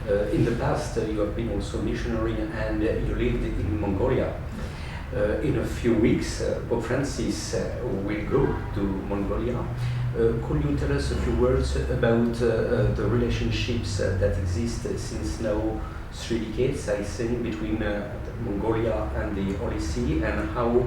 In the past, you have been also missionary and you lived in Mongolia. In a few weeks, Pope Francis will go to Mongolia. Could you tell us a few words about the relationships that exist since now 3 decades, I think, between Mongolia and the Holy See, and how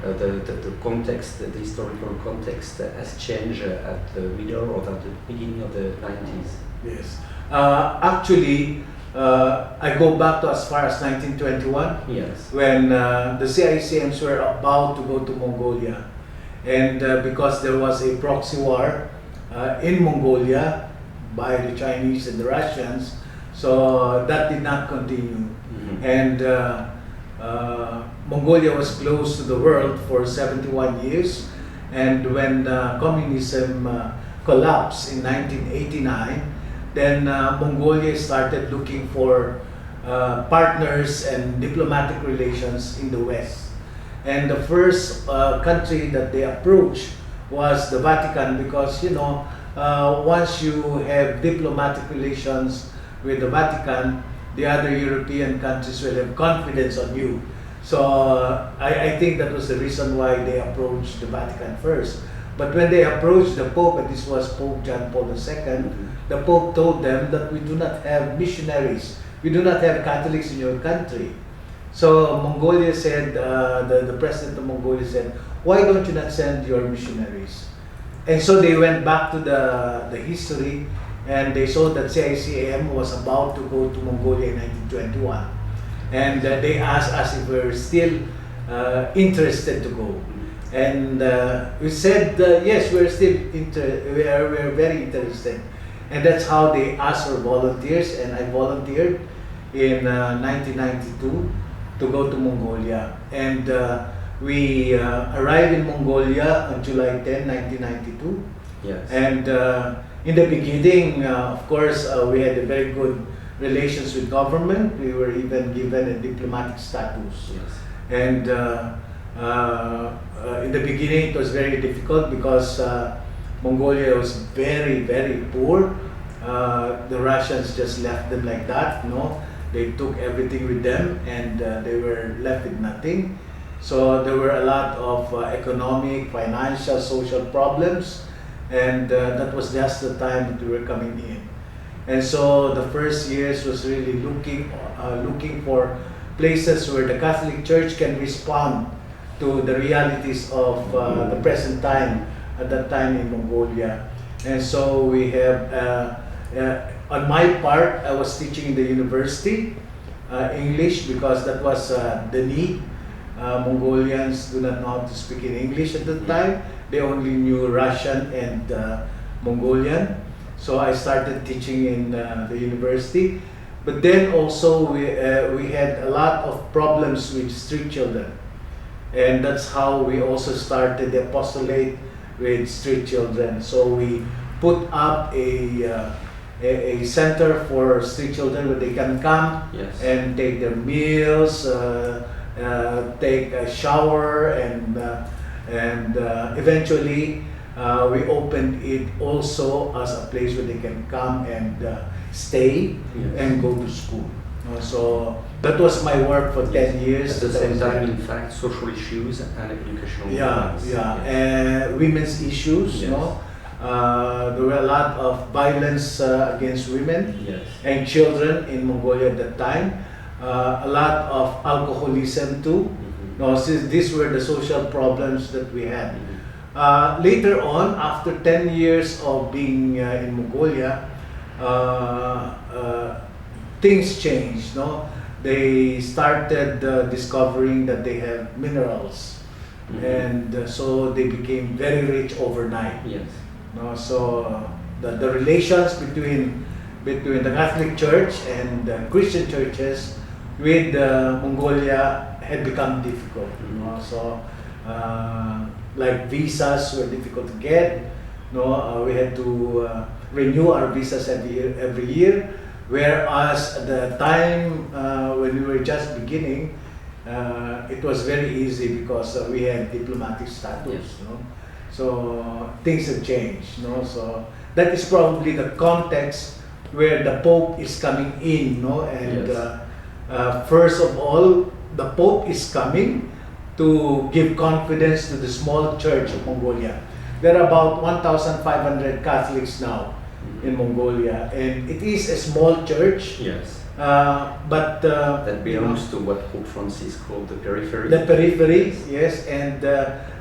the context, the historical context has changed at the middle or at the beginning of the 90s? Yes. Actually, I go back to as far as 1921, yes, when the CICMs were about to go to Mongolia. And because there was a proxy war in Mongolia by the Chinese and the Russians, so that did not continue. Mm-hmm. And Mongolia was closed to the world for 71 years. And when communism collapsed in 1989, then Mongolia started looking for partners and diplomatic relations in the West. And the first country that they approached was the Vatican, because once you have diplomatic relations with the Vatican, the other European countries will have confidence on you. So I think that was the reason why they approached the Vatican first. But when they approached the Pope, and this was Pope John Paul II, the Pope told them that we do not have missionaries, we do not have Catholics in your country. So Mongolia said, the president of Mongolia said, why don't you not send your missionaries? And so they went back to the history, and they saw that CICM was about to go to Mongolia in 1921. And they asked us if we were still interested to go. And we said, yes, we're still we're very interested. And that's how they asked for volunteers, and I volunteered in 1992 to go to Mongolia. And we arrived in Mongolia on July 10, 1992. yes, And in the beginning, of course, we had a very good relations with government. We were even given a diplomatic status. yes, And in the beginning, it was very difficult because Mongolia was very, very poor. The Russians just left them like that, They took everything with them, and they were left with nothing. So there were a lot of economic, financial, social problems, and that was just the time that we were coming in. And so the first years was really looking for places where the Catholic Church can respond to the realities of the present time, at that time in Mongolia. And so we have, on my part, I was teaching in the university, English, because that was the need. Mongolians do not know how to speak in English at the time. They only knew Russian and Mongolian. So I started teaching in the university. But then also we had a lot of problems with street children. And that's how we also started the Apostolic with street children. So we put up a center for street children where they can come, yes, and take their meals, take a shower, and eventually we opened it also as a place where they can come and stay, yes, and go to school. So that was my work for 10 years. At the same time, in fact, social issues and educational movements. Yes. Women's issues, yes, there were a lot of violence against women, yes, and children in Mongolia at that time. A lot of alcoholism too. mm-hmm, Since these were the social problems that we had. mm-hmm, Later on, after 10 years of being in Mongolia, things changed. They started discovering that they have minerals, mm-hmm, and so they became very rich overnight. yes, So the relations between the Catholic Church and the Christian churches with Mongolia had become difficult. So like visas were difficult to get. We had to renew our visas every year. Whereas at the time when we were just beginning, it was very easy because we had diplomatic status. yes, So things have changed. So that is probably the context where the Pope is coming in, no? And Yes. first of all, the Pope is coming to give confidence to the small church of Mongolia. There are about 1,500 Catholics now in Mongolia, and it is a small church, Yes. but That belongs to what Pope Francis called the periphery. the periphery, yes, and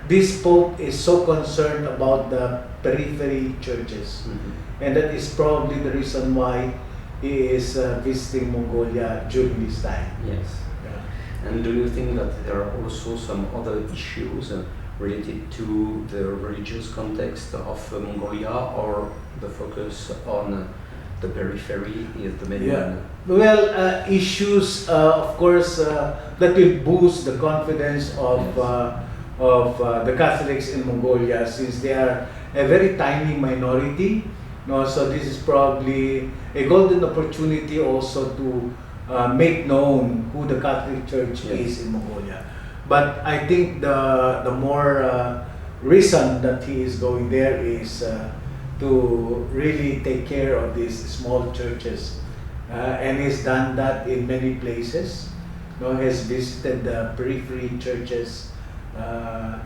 this Pope is so concerned about the periphery churches, Mhm. and that is probably the reason why he is visiting Mongolia during this time. Yes. Yeah. And do you think that there are also some other issues related to the religious context of Mongolia, or the focus on the periphery is the main Yeah. one? Well, issues, of course, that will boost the confidence of the Catholics in Mongolia, since they are a very tiny minority. No, so this is probably a golden opportunity also to make known who the Catholic Church Yes. is in Mongolia. But I think the more reason that he is going there is to really take care of these small churches, and he's done that in many places. No, has visited the periphery churches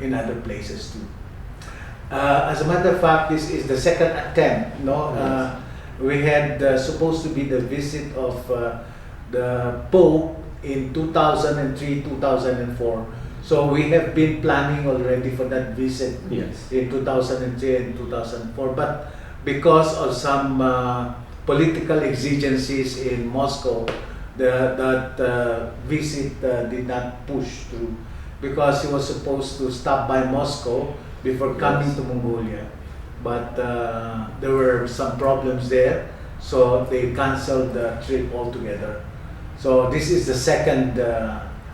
in other places too. As a matter of fact, this is the second attempt. No, we had supposed to be the visit of the Pope in 2003, 2004. So we have been planning already for that visit Yes. in 2003 and 2004. But because of some political exigencies in Moscow, that visit did not push through, because he was supposed to stop by Moscow before coming Yes. to Mongolia. But there were some problems there, so they canceled the trip altogether. So this is the second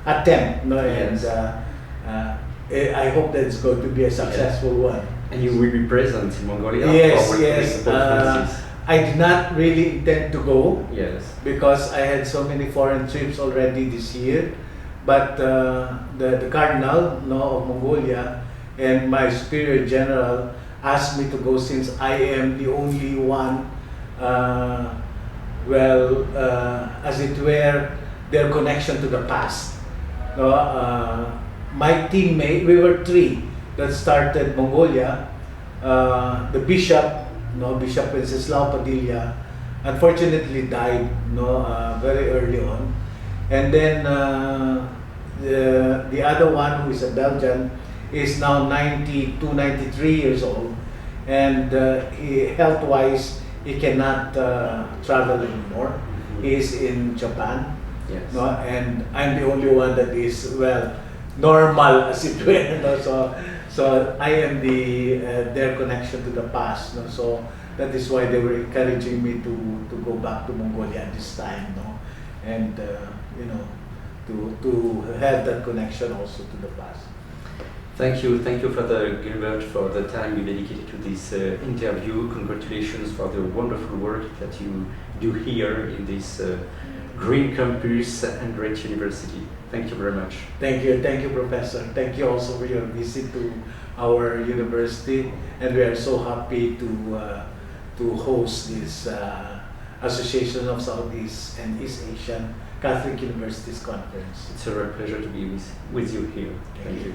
attempt, no? Yes. And I hope that it's going to be a successful one. And you will be present in Mongolia? Yes, or yes. with Pope Francis? I did not really intend to go Yes. because I had so many foreign trips already this year. But the Cardinal, no, of Mongolia and my Superior General asked me to go, since I am the only one, as it were, their connection to the past. No, my teammate, we were three that started Mongolia. The bishop, no, Bishop Wenceslao Padilla, unfortunately died, no, very early on. And then the other one, who is a Belgian, is now 92, 93 years old, and health-wise, he cannot travel anymore. He is in Japan. Yes. No, and I'm the only one that is, well, normal, as it were. No? So I am their connection to the past. No? So that is why they were encouraging me to go back to Mongolia at this time. No? And to have that connection also to the past. Thank you, Father Gilbert, for the time you dedicated to this interview. Congratulations for the wonderful work that you do here in this green campus and great university. Thank you very much. Thank you, Professor. Thank you also for your visit to our university, and we are so happy to host this Association of Southeast and East Asian Catholic Universities Conference. It's a real pleasure to be with you here. Thank you. you.